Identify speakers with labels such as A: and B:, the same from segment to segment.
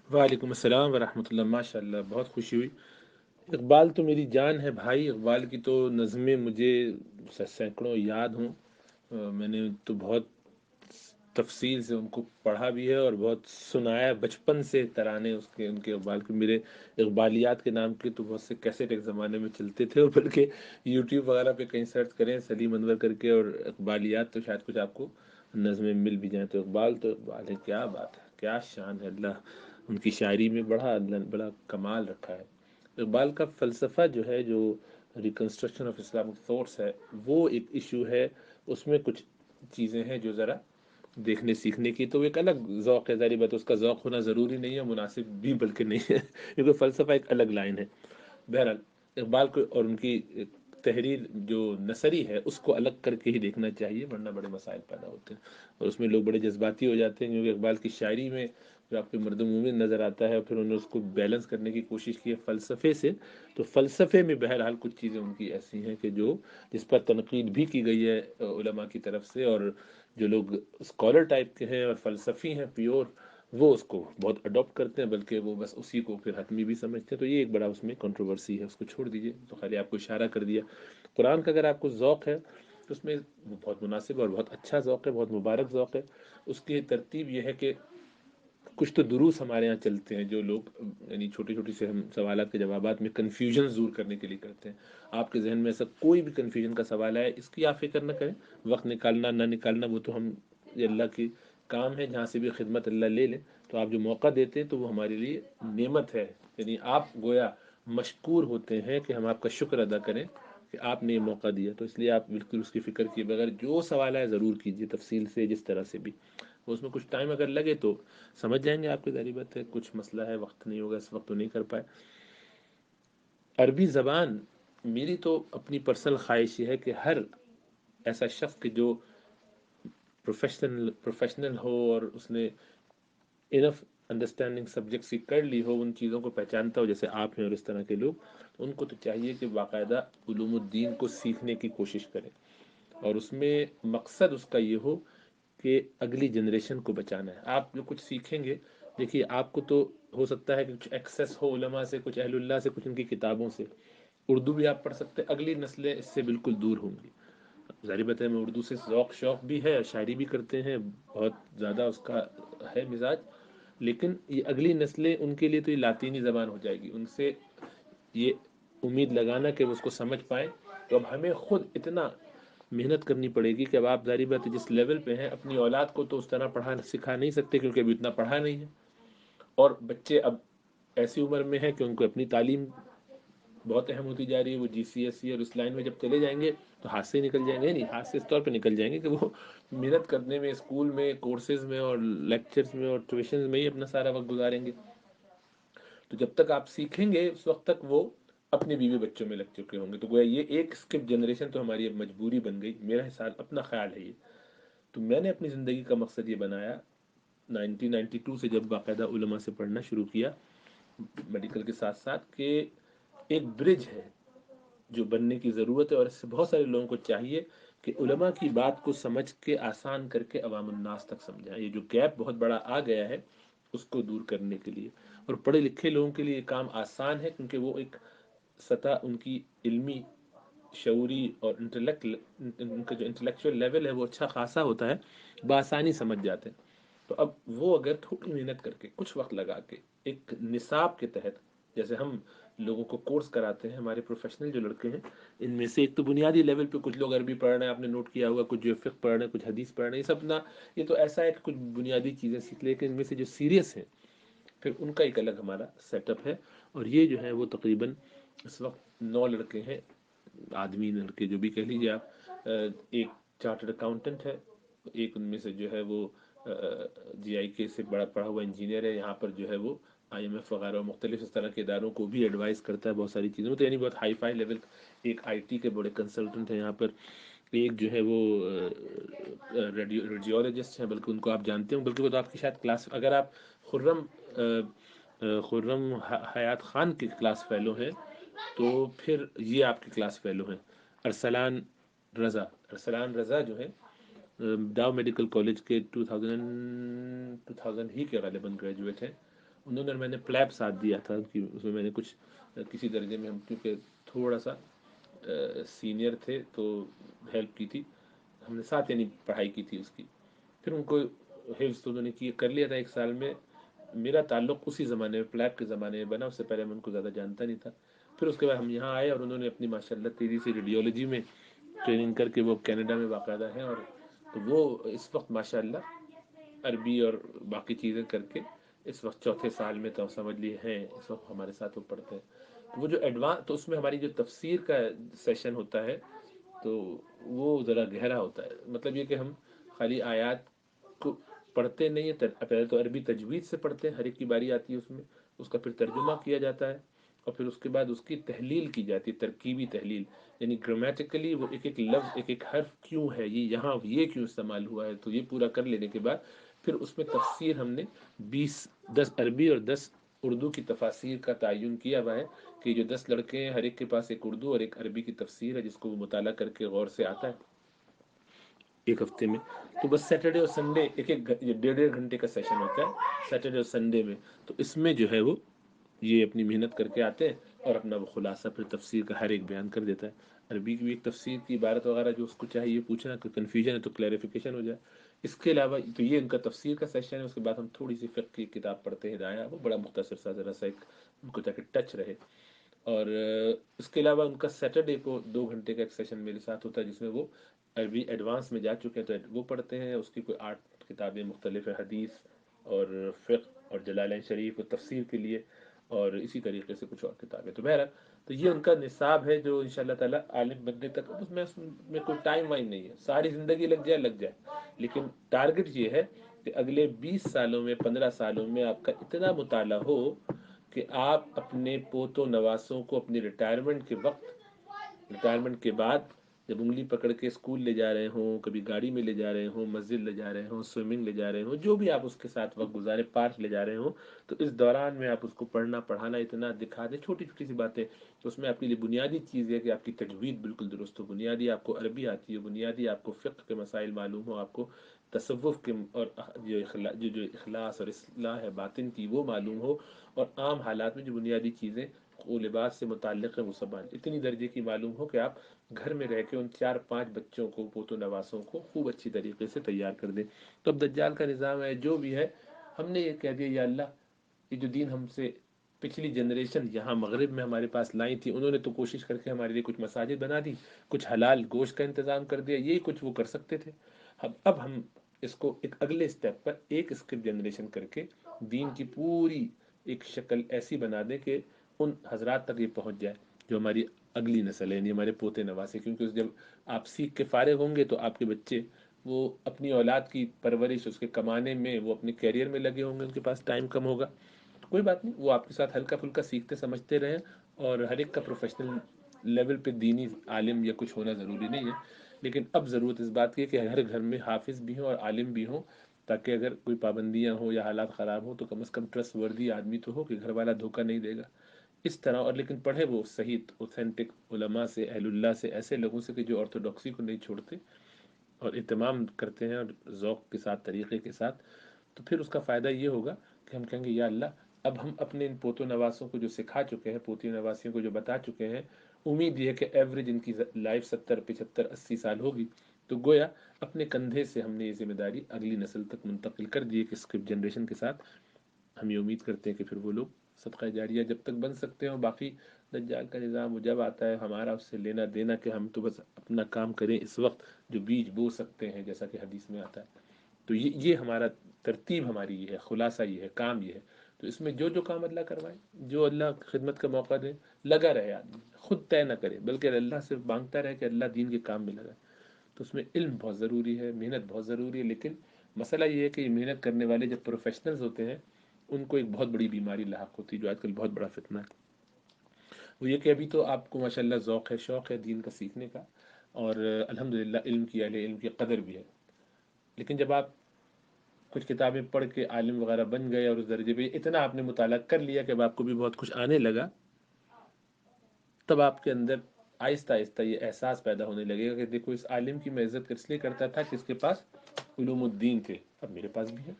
A: वालेकुम अस्सलाम वरहमतुल्लाह। माशाअल्लाह, बहुत खुशी हुई। इकबाल तो मेरी जान है भाई। इकबाल की तो नज़में मुझे सैकड़ों याद हों। मैंने तो बहुत तफसील से उनको पढ़ा भी है और बहुत सुनाया बचपन से तराने उसके, उनके इकबाल के। मेरे इकबालियात के नाम के तो बहुत से कैसेट एक ज़माने में चलते थे, और बल्कि यूट्यूब वगैरह पे कहीं सर्च करें सलीम अनवर करके और इकबालियात, तो शायद कुछ आपको नज़में मिल भी जाएँ। तो इकबाल है, क्या बात है, क्या शान है। अल्लाह उनकी शायरी में अल्लाह ने बड़ा कमाल रखा है। इकबाल का फ़लसफ़ा जो है, जो रिकन्स्ट्रक्शन ऑफ इस्लामिक थॉट्स है, वो एक इशू है। उसमें कुछ चीज़ें हैं जो ज़रा देखने सीखने की, तो वो एक अलग ज़ौक़ है। ज़ाहिर बात है उसका ज़ौक़ होना ज़रूरी नहीं है, मुनासिब भी बल्कि नहीं है क्योंकि फ़लसफ़ा एक अलग लाइन है। बहरहाल, इकबाल को और उनकी तहरीर जो नसरी है उसको अलग करके ही देखना चाहिए, वरना बड़े मसाइल पैदा होते हैं और उसमें लोग बड़े जज्बाती हो जाते हैं। क्योंकि इकबाल की शायरी में जो आपको मर्द मोमिन नज़र आता है, फिर उन्होंने उसको बैलेंस करने की कोशिश की है फ़लसफ़े से। तो फ़लसफ़े में बहरहाल कुछ चीज़ें उनकी ऐसी हैं कि जो जिस पर तनकीद भी की गई है उलमा की तरफ से, और जो लोग स्कॉलर टाइप के हैं और फ़लसफ़ी हैं प्योर, वो उसको बहुत अडॉप्ट करते हैं, बल्कि वो बस उसी को फिर हतमी भी समझते हैं। तो ये एक बड़ा उसमें कंट्रोवर्सी है, उसको छोड़ दीजिए। तो खाली आपको इशारा कर दिया। कुरान का अगर आपको ज़ौक़ है तो उसमें वो बहुत मुनासिब और बहुत अच्छा ज़ौक़ है, बहुत मुबारक ज़ौक़ है। उसकी तरतीब ये है कि कुछ तो दुरूस हमारे यहाँ चलते हैं जो लोग यानी छोटी छोटी से हम सवालात के जवाबात में कन्फ्यूजन दूर करने के लिए करते हैं। आपके जहन में ऐसा कोई भी कन्फ्यूजन का सवाल है, इसकी आप फिक्र न करें। वक्त निकालना ना निकालना वो तो हम, ये अल्लाह की काम है, जहाँ से भी खिदमत अल्लाह ले लें। तो आप जो मौका देते हैं तो वो हमारे लिए नेमत है। यानी आप गोया मशकूर होते हैं कि हम आपका शुक्र अदा करें कि आपने ये मौका दिया। तो इसलिए आप बिल्कुल उसकी फ़िक्र किए बगैर जो सवाल है ज़रूर कीजिए, तफसील से, जिस तरह से भी। उसमें कुछ टाइम अगर लगे तो समझ जाएंगे। आपकी ज़ाहिर बात है कुछ मसला है, वक्त नहीं होगा, इस वक्त तो नहीं कर पाए। अरबी ज़बान, मेरी तो अपनी पर्सनल ख्वाहिश ये है कि हर ऐसा शख्स कि जो प्रोफेशनल हो और उसने इनफ अंडरस्टैंडिंग सब्जेक्ट्स की कर ली हो, उन चीज़ों को पहचानता हो जैसे आप हैं और इस तरह के लोग, तो उनको तो चाहिए कि बाकायदा उलूमुद्दीन को सीखने की कोशिश करें। और उसमें मकसद उसका ये हो कि अगली जनरेशन को बचाना है। आप जो कुछ सीखेंगे, देखिए आपको तो हो सकता है कि कुछ एक्सेस हो उलमा से, कुछ अहलुल्लाह से, कुछ उनकी किताबों से। उर्दू भी आप पढ़ सकते हैं, अगली नस्लें इससे बिल्कुल दूर होंगी। ज़ाहिर बात है हमें उर्दू से ज़ौक़ शौक़ भी है, शायरी भी करते हैं, बहुत ज़्यादा उसका है मिजाज। लेकिन ये अगली नस्लें, उनके लिए तो ये लातीनी ज़बान हो जाएगी। उनसे ये उम्मीद लगाना कि वो उसको समझ पाए, तो अब हमें खुद इतना मेहनत करनी पड़ेगी कि अब आप ज़ाहिर बात है जिस लेवल पे हैं, अपनी औलाद को तो उस तरह पढ़ा सिखा नहीं सकते क्योंकि अभी इतना पढ़ा नहीं है। और बच्चे अब ऐसी उम्र में हैं कि उनको अपनी तालीम बहुत अहम होती जा रही है। वो GCSE और इस लाइन में जब चले जाएंगे तो हाथ से निकल जाएंगे, नहीं हाथ से इस तौर पे निकल जाएंगे कि वो मेहनत करने में, स्कूल में, कोर्सेज में और लेक्चर्स में और ट्यूशन में ही अपना सारा वक्त गुजारेंगे। तो जब तक आप सीखेंगे उस वक्त तक वो अपने बीवी बच्चों में लग चुके होंगे। तो गोया ये एक स्किप जनरेशन तो हमारी अब मजबूरी बन गई, मेरा हिसाब, अपना ख्याल है ये। तो मैंने अपनी ज़िंदगी का मकसद ये बनाया 1992 से, जब बाकायदा उलमा से पढ़ना शुरू किया मेडिकल के साथ साथ, कि एक ब्रिज है जो बनने की ज़रूरत है। और इससे बहुत सारे लोगों को चाहिए कि उलमा की बात को समझ के आसान करके अवामुन्नास तक समझाएं। ये जो गैप बहुत बड़ा आ गया है उसको दूर करने के लिए, और पढ़े लिखे लोगों के लिए ये काम आसान है क्योंकि वो एक सतह उनकी इल्मी, शऊरी और इंटेलेक्ट, उनका जो इंटेलेक्चुअल लेवल है वो अच्छा खासा होता है, बआसानी समझ जाते हैं। तो अब वो अगर थोड़ी मेहनत करके, कुछ वक्त लगा के, एक निसाब के तहत, जैसे हम लोगों को कोर्स कराते हैं, हमारे प्रोफेशनल जो लड़के हैं, इनमें से एक तो बुनियादी लेवल पे कुछ लोग अरबी पढ़ रहे हैं, आपने नोट किया होगा, कुछ जो फ़िक़्ह पढ़ रहे हैं, कुछ हदीस पढ़ रहे हैं, ये सब ना, ये तो ऐसा है कि कुछ बुनियादी चीज़ें सीख, लेकिन इनमें से जो सीरियस हैं फिर उनका एक अलग हमारा सेटअप है। और ये जो है वो तकरीबन इस वक्त 9 लड़के हैं, आदमी लड़के जो भी कह लीजिए आप। एक चार्टर्ड अकाउंटेंट है, एक उनमें से जो है वो GIK से बड़ा पढ़ा हुआ इंजीनियर है। यहाँ पर जो है वो IMF वगैरह मुख्तलिफ इस तरह के इदारों को भी एडवाइस करता है बहुत सारी चीज़ों में, तो यानी बहुत हाई फाई लेवल। एक IT के बड़े कंसल्टेंट है यहाँ पर। एक जो है वो रेडियोलॉजिस्ट हैं, बल्कि उनको आप जानते हो, बल्कि वो तो आपकी शायद क्लास, अगर आप खुर्रम हयात खान के क्लास फेलो हैं तो फिर ये आपके क्लास फेलो हैं। अरसलान रज़ा जो है डाव मेडिकल कॉलेज के 2000 ही के गालिबन ग्रेजुएट हैं। انہوں نے اور میں نے پلیب ساتھ دیا تھا کہ اس میں نے کچھ کسی درجے میں ہم کیونکہ تھوڑا سا سینئر تھے تو ہیلپ کی تھی، ہم نے ساتھ یعنی پڑھائی کی تھی اس کی. پھر ان کو حفظ تو انہوں نے کر لیا تھا 1 سال میں. میرا تعلق اسی زمانے میں پلیب کے زمانے میں بنا، اس سے پہلے میں ان کو زیادہ جانتا نہیں تھا. پھر اس کے بعد ہم یہاں آئے اور انہوں نے اپنی ماشاء اللہ تیزی سے ریڈیولوجی میں ٹریننگ کر کے وہ کینیڈا میں باقاعدہ ہیں، اور تو وہ اس وقت ماشاء اللہ عربی اور باقی چیزیں کر کے اس وقت چوتھے سال میں تو سمجھ لیے ہیں، اس وقت ہمارے ساتھ وہ پڑھتے ہیں. تو وہ جو ایڈوانس، تو اس میں ہماری جو تفسیر کا سیشن ہوتا ہے تو وہ ذرا گہرا ہوتا ہے. مطلب یہ کہ ہم خالی آیات کو پڑھتے نہیں ہیں، پہلے تو عربی تجوید سے پڑھتے ہیں، ہر ایک کی باری آتی ہے اس میں، اس کا پھر ترجمہ کیا جاتا ہے، اور پھر اس کے بعد اس کی تحلیل کی جاتی ہے، ترکیبی تحلیل، یعنی گرامیٹیکلی وہ ایک ایک لفظ ایک ایک حرف کیوں ہے، یہ یہاں یہ کیوں استعمال ہوا ہے. تو یہ پورا کر لینے کے بعد پھر اس میں تفسیر ہم نے 10 عربی اور 10 اردو کی تفاسیر کا تعین کیا ہوا ہے کہ جو 10 لڑکے ہیں ہر ایک کے پاس ایک اردو اور ایک عربی کی تفسیر ہے جس کو وہ مطالعہ کر کے غور سے آتا ہے ایک ہفتے میں. تو بس سیٹرڈے اور سنڈے ایک ایک 1.5 گھنٹے کا سیشن ہوتا ہے سیٹرڈے اور سنڈے میں. تو اس میں جو ہے وہ یہ اپنی محنت کر کے آتے ہیں اور اپنا وہ خلاصہ پھر تفسیر کا ہر ایک بیان کر دیتا ہے. عربی کی بھی ایک تفسیر کی عبارت وغیرہ جو اس کو چاہیے پوچھنا کہ کنفیوژن ہے تو کلیریفیکیشن ہو جائے. اس کے علاوہ تو یہ ان کا تفسیر کا سیشن ہے. اس کے بعد ہم تھوڑی سی فقہ کی کتاب پڑھتے ہیں، ہدایہ، وہ بڑا مختصر سا ذرا سا ایک ان کو تاکہ ٹچ رہے. اور اس کے علاوہ ان کا سیٹرڈے کو 2 گھنٹے کا ایک سیشن میرے ساتھ ہوتا ہے جس میں وہ عربی ایڈوانس میں جا چکے ہیں تو وہ پڑھتے ہیں. اس کی کوئی 8 کتابیں مختلف ہیں، حدیث اور فقہ اور جلالین شریف و تفسیر کے لیے، اور اسی طریقے سے کچھ اور کتابیں. تو بہرحال تو یہ ان کا نصاب ہے جو ان شاء اللہ تعالیٰ عالم بننے تک. اس میں کوئی ٹائم وائم نہیں ہے، ساری زندگی لگ جائے، لیکن ٹارگٹ یہ ہے کہ اگلے 20 سالوں میں 15 سالوں میں آپ کا اتنا مطالعہ ہو کہ آپ اپنے پوتوں نواسوں کو اپنی ریٹائرمنٹ کے وقت، ریٹائرمنٹ کے بعد جب انگلی پکڑ کے اسکول لے جا رہے ہوں، کبھی گاڑی میں لے جا رہے ہوں، مسجد لے جا رہے ہوں، سوئمنگ لے جا رہے ہوں، جو بھی آپ اس کے ساتھ وقت گزارے، پارک لے جا رہے ہوں، تو اس دوران میں آپ اس کو پڑھنا پڑھانا اتنا دکھا دیں، چھوٹی چھوٹی سی باتیں. تو اس میں آپ کے لیے بنیادی چیز ہے کہ آپ کی تجوید بالکل درست ہو، بنیادی آپ کو عربی آتی ہے، بنیادی آپ کو فقہ کے مسائل معلوم ہو، آپ کو تصوف کے اور جو اخلاص اور اصلاح ہے باطن کی وہ معلوم ہو، اور عام حالات میں جو بنیادی چیزیں وہ لباس سے متعلق ہے وہ سب اتنی درجے کی معلوم ہو کہ آپ گھر میں رہ کے ان 4-5 بچوں کو، پوتوں نواسوں کو خوب اچھی طریقے سے تیار کر دیں. تو اب دجال کا نظام ہے جو بھی ہے، ہم نے یہ کہہ دیا یا اللہ یہ جو دین ہم سے پچھلی جنریشن یہاں مغرب میں ہمارے پاس لائی تھی، انہوں نے تو کوشش کر کے ہمارے لیے کچھ مساجد بنا دی، کچھ حلال گوشت کا انتظام کر دیا، یہی کچھ وہ کر سکتے تھے. اب ہم اس کو ایک اگلے سٹیپ پر ایک اسکپ جنریشن کر کے دین کی پوری ایک شکل ایسی بنا دیں کہ ان حضرات تک یہ پہنچ جائے جو ہماری اگلی نسل ہے، یعنی ہمارے پوتے نواسے. کیونکہ جب آپ سیکھ کے فارغ ہوں گے تو آپ کے بچے وہ اپنی اولاد کی پرورش، اس کے کمانے میں، وہ اپنے کیریئر میں لگے ہوں گے، ان کے پاس ٹائم کم ہوگا. تو کوئی بات نہیں، وہ آپ کے ساتھ ہلکا پھلکا سیکھتے سمجھتے رہیں، اور ہر ایک کا پروفیشنل لیول پہ دینی عالم یا کچھ ہونا ضروری نہیں ہے. لیکن اب ضرورت اس بات کی ہے کہ ہر گھر میں حافظ بھی ہوں اور عالم بھی ہوں، تاکہ اگر کوئی پابندیاں ہوں یا حالات خراب ہوں تو کم از کم ٹرسٹ وردی آدمی تو ہو کہ گھر والا دھوکہ نہیں دے گا اس طرح. اور لیکن پڑھے وہ صحیح اوتھینٹک علماء سے، اہل اللہ سے، ایسے لوگوں سے کہ جو آرتھوڈاکسی کو نہیں چھوڑتے اور اہتمام کرتے ہیں اور ذوق کے ساتھ، طریقے کے ساتھ. تو پھر اس کا فائدہ یہ ہوگا کہ ہم کہیں گے یا اللہ اب ہم اپنے ان پوتوں نواسوں کو جو سکھا چکے ہیں، پوتی نواسیوں کو جو بتا چکے ہیں، امید یہ ہے کہ ایوریج ان کی لائف 70 75 80 سال ہوگی. تو گویا اپنے کندھے سے ہم نے یہ ذمہ داری اگلی نسل تک منتقل کر دی ہے کہ اسکپ جنریشن کے ساتھ ہم یہ امید کرتے ہیں کہ پھر وہ لوگ صدقہ جاریہ جب تک بن سکتے ہیں. باقی دجال کا نظام وہ جب آتا ہے، ہمارا اس سے لینا دینا کہ ہم تو بس اپنا کام کریں اس وقت جو بیج بو سکتے ہیں، جیسا کہ حدیث میں آتا ہے. تو یہ ہمارا ترتیب، ہماری یہ ہے، خلاصہ یہ ہے، کام یہ ہے. تو اس میں جو کام اللہ کروائے، جو اللہ خدمت کا موقع دے، لگا رہے آدمی، خود طے نہ کرے بلکہ اللہ سے مانگتا رہے کہ اللہ دین کے کام میں لگا. تو اس میں علم بہت ضروری ہے، محنت بہت ضروری ہے. لیکن مسئلہ یہ ہے کہ یہ محنت کرنے والے جب پروفیشنلز ہوتے ہیں ان کو ایک بہت بڑی بیماری لاحق ہوتی ہے جو آج کل بہت بڑا فتنہ ہے. وہ یہ کہ ابھی تو آپ کو ماشاء اللہ ذوق ہے، شوق ہے دین کا سیکھنے کا، اور الحمدللہ علم کی، اہل علم کی قدر بھی ہے. لیکن جب آپ کچھ کتابیں پڑھ کے عالم وغیرہ بن گئے اور اس درجے پہ اتنا آپ نے مطالعہ کر لیا کہ اب آپ کو بھی بہت کچھ آنے لگا، تب آپ کے اندر آہستہ آہستہ یہ احساس پیدا ہونے لگے گا کہ دیکھو اس عالم کی میں عزت اس لیے کرتا تھا کہ اس کے پاس علوم الدین تھے، اب میرے پاس بھی ہے.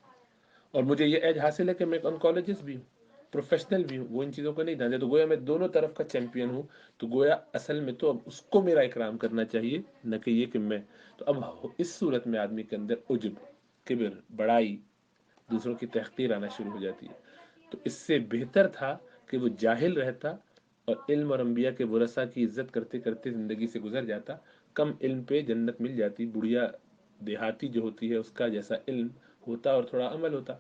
A: اور مجھے یہ एज हासिल है कि मैं ऑनकोलॉजिस्ट भी हूँ, प्रोफेशनल भी हूँ, वो इन चीज़ों को नहीं जानते, तो गोया मैं दोनों तरफ का चैंपियन हूँ। तो गोया असल में तो अब उसको मेरा इकराम करना चाहिए, न कि ये कि मैं। तो अब इस सूरत में आदमी के अंदर उज्ब, किब्र, बड़ाई, दूसरों की तहकीर आना शुरू हो जाती है। तो इससे बेहतर था कि वो जाहिल रहता और इल्म और अम्बिया के वरसा की इज्जत करते करते ज़िंदगी से गुजर जाता। कम इल्म पे जन्नत मिल जाती, बुढ़िया देहाती जो होती है उसका जैसा इल्म होता और थोड़ा अमल होता।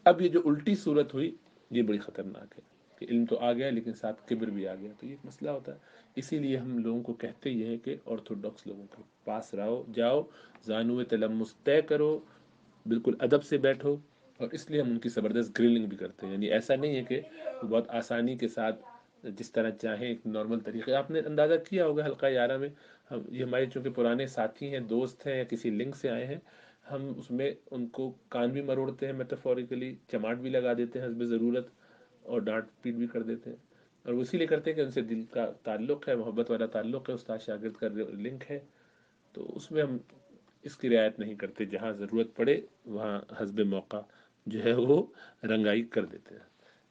A: अब ये जो उल्टी सूरत हुई, ये बड़ी ख़तरनाक है कि इल्म तो आ गया लेकिन साथ किब्र भी आ गया, तो ये एक मसला होता है। इसीलिए हम लोगों को कहते ये हैं कि ऑर्थोडॉक्स लोगों के पास रहो, जाओ, जानूए तलम्मुस तय करो, बिल्कुल अदब से बैठो। और इसलिए हम उनकी ज़बरदस्त ग्रिलिंग भी करते हैं, यानी ऐसा नहीं है कि वो बहुत आसानी के साथ जिस तरह चाहें एक नॉर्मल तरीके। आपने अंदाज़ा किया होगा हल्का यारा में, हम ये हमारे चूँकि पुराने साथी हैं, दोस्त हैं, या किसी लिंक से आए हैं, हम उसमें उनको कान भी मरोड़ते हैं, मेटाफोरिकली चमाट भी लगा देते हैं हस्ब ज़रूरत, और डांट पीट भी कर देते हैं। और वो इसीलिए करते हैं कि उनसे दिल का ताल्लुक़ है, मोहब्बत वाला ताल्लुक़ है, उस्ताद शागिर्द का लिंक है। तो उसमें हम इसकी रियायत नहीं करते, जहाँ ज़रूरत पड़े वहाँ हस्ब मौका जो है वो रंगाई कर देते हैं।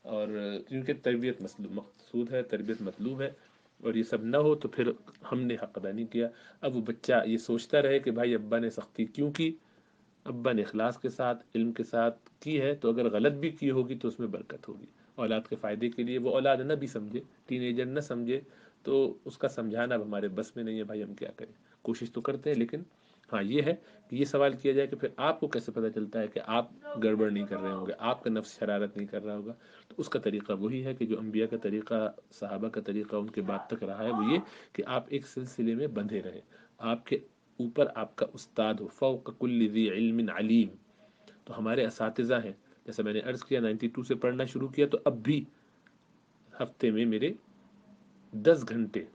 A: और क्योंकि तरबियत मकसूद है, तरबियत मतलूब है, और ये सब ना हो तो फिर हमने हक अदा नहीं किया। अब वो बच्चा ये सोचता रहे कि भाई अब्बा ने सख्ती क्यों की, अब्बा ने इखलास के साथ इल्म के साथ की है, तो अगर गलत भी की होगी तो उसमें बरकत होगी औलाद के फ़ायदे के लिए। वो औलाद न भी समझे, टीनेजर न समझे, तो उसका समझाना अब हमारे बस में नहीं है भाई, हम क्या करें। कोशिश तो करते हैं, लेकिन हाँ ये है कि ये सवाल किया जाए कि फिर आपको कैसे पता चलता है कि आप गड़बड़ नहीं कर रहे होंगे, आपका नफ्स शरारत नहीं कर रहा होगा। तो उसका तरीका वही है कि जो अम्बिया का तरीका, सहाबा का तरीका उनके बाद तक रहा है, वो ये कि आप एक सिलसिले में बंधे रहें, आपके ऊपर आपका उस्ताद हो, फ़ौक़ कुल्लि ज़ी इल्मिन अलीम। तो हमारे असातिज़ा हैं, जैसे मैंने अर्ज़ किया 92 से पढ़ना शुरू किया, तो अब भी हफ्ते में मेरे 10 घंटे,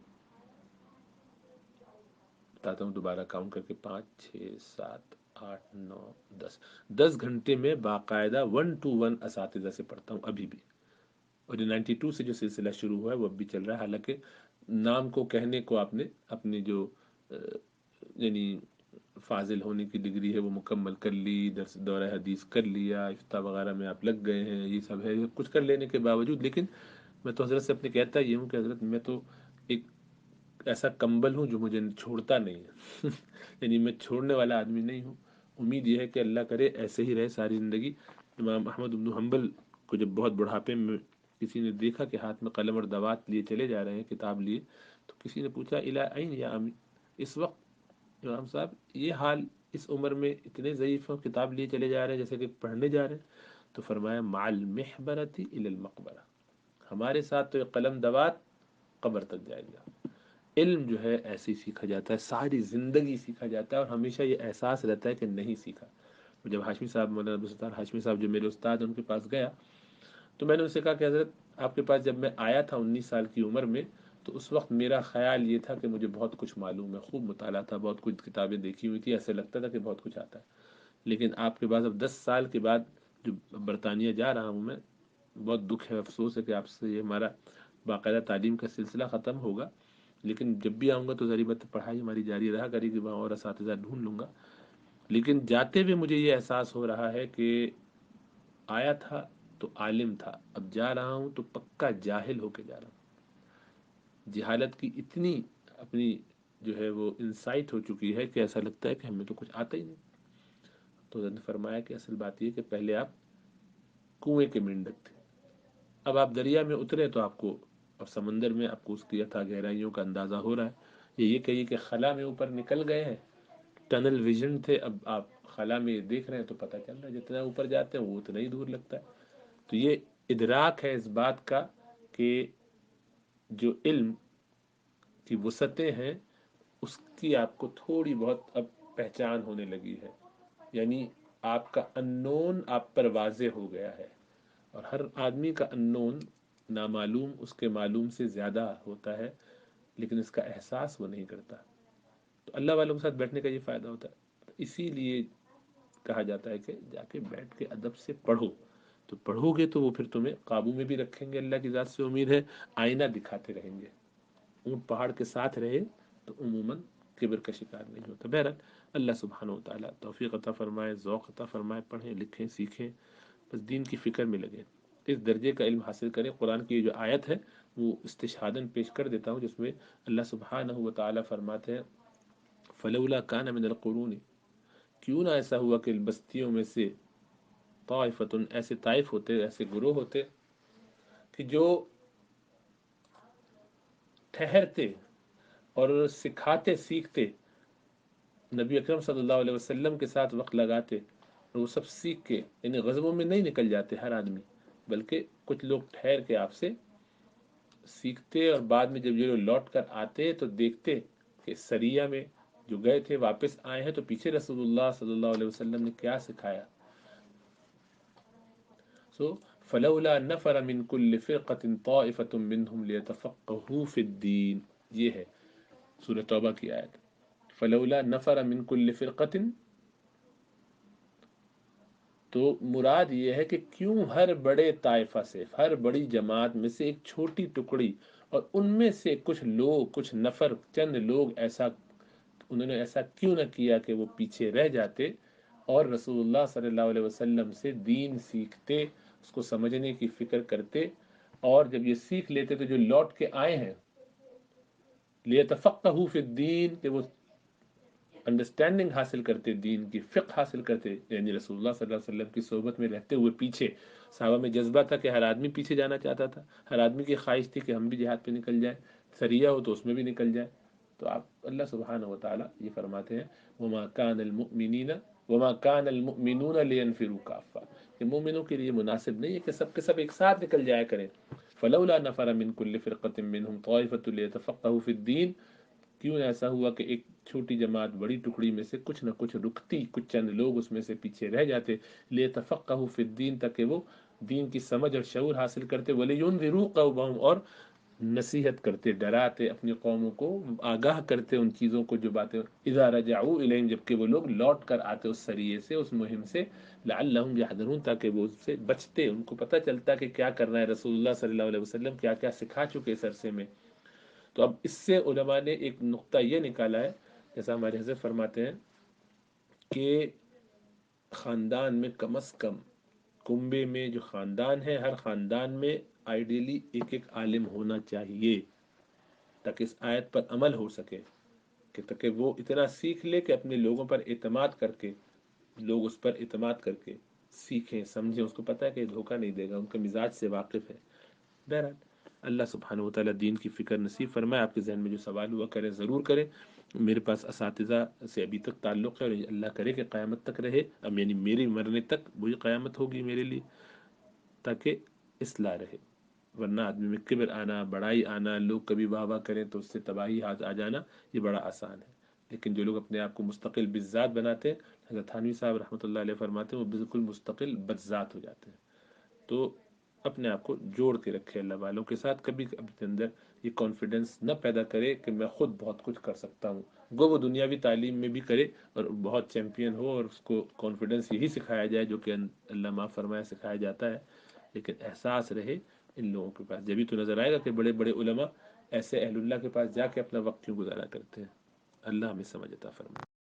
A: बताता हूँ दोबारा काउंट करके, 5, 6, 7, 8, 9, 10, 10 घंटे में बाकायदा 1 to 1 असातिज़ा से पढ़ता हूँ अभी भी। और जो 92 से जो सिलसिला शुरू हुआ है वो अब भी चल रहा है। हालांकि नाम को कहने को आपने अपनी जो यानी फाजिल होने की डिग्री है वो मुकम्मल कर ली, दरस दौरा हदीस कर लिया, इफ्ता वगैरह में आप लग गए हैं, ये सब है, ये कुछ कर लेने के बावजूद, लेकिन मैं तो हज़रत से अपने कहता ये हूँ कि हज़रत मैं तो एक ऐसा कंबल हूँ जो मुझे छोड़ता नहीं है यानी मैं छोड़ने वाला आदमी नहीं हूँ। उम्मीद यह है कि अल्लाह करे ऐसे ही रहे सारी ज़िंदगी। इमाम अहमद इब्न हम्बल को जब बहुत बुढ़ापे में किसी ने देखा कि हाथ में कलम और दवात लिए चले जा रहे हैं, किताब लिए, तो किसी ने पूछा इला ऐन या अमी, इस वक्त इमाम साहब ये हाल, इस उम्र में इतने ज़यीफ़ हो, किताब लिए चले जा रहे हैं जैसे कि पढ़ने जा रहे हैं। तो फरमाया माल महबरती इलल मकबरा, हमारे साथ तो ये कलम दवात कब्र तक जाएगा। इल्म जो है ऐसे ही सीखा जाता है, सारी ज़िंदगी सीखा जाता है, और हमेशा ये एहसास रहता है कि नहीं सीखा। जब हाशमी साहब, मौलाना अब्दुल सत्तार हाशमी साहब जो मेरे उस्ताद हैं, उनके पास गया, तो मैंने उनसे कहा कि हज़रत आपके पास जब मैं आया था 19 साल की उम्र में, तो उस वक्त मेरा ख्याल ये था कि मुझे बहुत कुछ मालूम है, खूब मुताला था, बहुत कुछ किताबें देखी हुई थी, ऐसे लगता था कि बहुत कुछ आता है। लेकिन आपके पास अब 10 साल के बाद जो बरतानिया जा रहा हूँ मैं, बहुत दुख है, अफसोस है कि आपसे ये हमारा बाकायदा तालीम का सिलसिला ख़त्म होगा। लेकिन जब भी आऊँगा तो ज़ाहिर बात है पढ़ाई हमारी जारी रहा करेगी, वहाँ और असातिज़ा ढूंढ लूँगा। लेकिन जाते हुए मुझे ये एहसास हो रहा है कि आया था तो आलिम था, अब जा रहा हूँ तो पक्का जाहिल होके जा रहा हूँ। जहालत की इतनी अपनी जो है वो इंसाइट हो चुकी है कि ऐसा लगता है कि हमें तो कुछ आता ही नहीं। तो उन्होंने फरमाया कि असल बात ये कि पहले आप कुएं के मेंढक थे, अब आप दरिया में उतरे तो आपको, और समंदर में आपको उसकी यथा गहराइयों का अंदाज़ा हो रहा है। ये कहिए कि खला में ऊपर निकल गए हैं, टनल विजन थे, अब आप खला में देख रहे हैं तो पता चल रहा है जितना ऊपर जाते हैं वो उतना ही दूर लगता है। तो ये इदराक है इस बात का कि जो इल्म की वसतें हैं उसकी आपको थोड़ी बहुत अब पहचान होने लगी है, यानी आपका अननोन आप पर वाज़े हो गया है। और हर आदमी का अननोन, नामालूम, उसके मालूम से ज़्यादा होता है, लेकिन इसका एहसास वो नहीं करता। तो अल्लाह वालों के साथ बैठने का ये फ़ायदा होता है। तो इसीलिए कहा जाता है कि जाके बैठ के अदब से पढ़ो, तो पढ़ोगे तो वो फिर तुम्हें काबू में भी रखेंगे, अल्लाह की ज़ात से उम्मीद है, आईना दिखाते रहेंगे। ऊँट पहाड़ के साथ रहे तो उमूमन किब्र का शिकार नहीं होता। बहरहाल اللہ سبحانہ و تعالیٰ توفیق عطا فرمائے، ذوق عطا فرمائے، پڑھیں لکھیں سیکھیں، بس دین کی فکر میں لگیں، اس درجے کا علم حاصل کریں۔ قرآن کی جو آیت ہے وہ استشہاداً پیش کر دیتا ہوں، جس میں اللہ سبحانہ و تعالیٰ فرماتے ہیں فلولا کان من القرون، کیوں نہ ایسا ہوا کہ بستیوں میں سے طائفتن، ایسے طائف ہوتے، ایسے گروہ ہوتے کہ جو ٹھہرتے اور سکھاتے سیکھتے، نبی اکرم صلی اللہ علیہ وسلم کے ساتھ وقت لگاتے، اور وہ سب سیکھ کے، یعنی غزووں میں نہیں نکل جاتے ہر آدمی، بلکہ کچھ لوگ ٹھہر کے آپ سے سیکھتے، اور بعد میں جب یہ لوگ لوٹ کر آتے تو دیکھتے کہ سریہ میں جو گئے تھے واپس آئے ہیں تو پیچھے رسول اللہ صلی اللہ علیہ وسلم نے کیا سکھایا۔ سو فلولا نفر من كل فرقة طائفة منهم ليتفقهوا في الدین، یہ ہے سورہ توبہ کی آیت۔ فلولا نفر من كل فرقة، تو مراد یہ ہے کہ کیوں ہر بڑے طائفہ سے، ہر بڑی جماعت میں سے ایک چھوٹی ٹکڑی، اور ان میں سے کچھ لوگ، کچھ نفر، چند لوگ ایسا، انہوں نے ایسا کیوں نہ کیا کہ وہ پیچھے رہ جاتے اور رسول اللہ صلی اللہ علیہ وسلم سے دین سیکھتے، اس کو سمجھنے کی فکر کرتے، اور جب یہ سیکھ لیتے تو جو لوٹ کے آئے ہیں لیتفقہوا فی الدین، کہ وہ انڈرسٹینڈنگ حاصل کرتے، دین کی فقہ حاصل کرتے، یعنی رسول اللہ صلی اللہ علیہ وسلم کی صحبت میں رہتے ہوئے پیچھے۔ صحابہ میں جذبہ تھا کہ ہر آدمی پیچھے جانا چاہتا تھا، ہر آدمی کی خواہش تھی کہ ہم بھی جہاد پہ نکل جائیں، سریہ ہو تو اس میں بھی نکل جائیں۔ تو آپ اللہ سبحانہ و تعالیٰ یہ فرماتے ہیں وما كان المؤمنین وما كان المؤمنون لينفروا كافہ، کہ مومنوں کے لیے مناسب نہیں ہے کہ سب کے سب ایک ساتھ نکل جایا کریں۔ فلولا نفر من كل فرقة منهم طائفة ليتفقهوا في الدین، کیوں ایسا ہوا کہ ایک چھوٹی جماعت بڑی ٹکڑی میں سے کچھ نہ کچھ رکتی، کچھ چند لوگ اس میں سے پیچھے رہ جاتے، لیتفقہوا فی الدین، تاکہ وہ دین کی سمجھ اور شعور حاصل کرتے، ولینذروا قومهم، اور نصیحت کرتے، ڈراتے اپنی قوموں کو، آگاہ کرتے ان چیزوں کو جو باتیں، اذا رجعوا الیہم، جب کہ وہ لوگ لوٹ کر آتے اس سریے سے، اس مہم سے، لعلہم یحذرون، تاکہ وہ اس سے بچتے، ان کو پتہ چلتا کہ کیا کرنا ہے، رسول اللہ صلی اللہ علیہ وسلم کیا کیا سکھا چکے اس عرصے میں۔ تو اب اس سے علماء نے ایک نقطہ یہ نکالا ہے، جیسا ہمارے حضرت فرماتے ہیں کہ خاندان میں کم از کم، کنبے میں جو خاندان ہے، ہر خاندان میں آئیڈیلی ایک ایک عالم ہونا چاہیے، تاکہ اس آیت پر عمل ہو سکے، کہ تاکہ وہ اتنا سیکھ لے کہ اپنے لوگوں پر اعتماد کر کے، لوگ اس پر اعتماد کر کے سیکھیں سمجھیں، اس کو پتہ ہے کہ دھوکہ نہیں دے گا، ان کے مزاج سے واقف ہے۔ بہرحال اللہ سبحانہ و تعالیٰ دین کی فکر نصیب فرمائے۔ آپ کے ذہن میں جو سوال ہوا کریں ضرور کریں، میرے پاس اساتذہ سے ابھی تک تعلق ہے، اور اللہ کرے کہ قیامت تک رہے، اب یعنی میری مرنے تک وہی قیامت ہوگی میرے لیے، تاکہ اصلاح رہے۔ ورنہ آدمی میں کبر آنا، بڑائی آنا، لوگ کبھی واہ واہ کریں تو اس سے تباہی آ جانا، یہ بڑا آسان ہے۔ لیکن جو لوگ اپنے آپ کو مستقل بالذات بناتے ہیں، حضرت تھانوی صاحب رحمۃ اللہ علیہ فرماتے ہیں وہ بالکل مستقل بذات ہو جاتے ہیں۔ تو اپنے آپ کو جوڑ کے رکھے اللہ والوں کے ساتھ، کبھی اپنے اندر یہ کانفیڈنس نہ پیدا کرے کہ میں خود بہت کچھ کر سکتا ہوں، گو وہ دنیاوی تعلیم میں بھی کرے اور بہت چیمپئن ہو، اور اس کو کانفیڈنس یہی سکھایا جائے جو کہ اللہ معاف فرمایا سکھایا جاتا ہے، لیکن احساس رہے ان لوگوں کے پاس، جبھی تو نظر آئے گا کہ بڑے بڑے علماء ایسے اہل اللہ کے پاس جا کے اپنا وقت کیوں گزارا کرتے ہیں۔ اللہ ہمیں سمجھ عطا فرمائے۔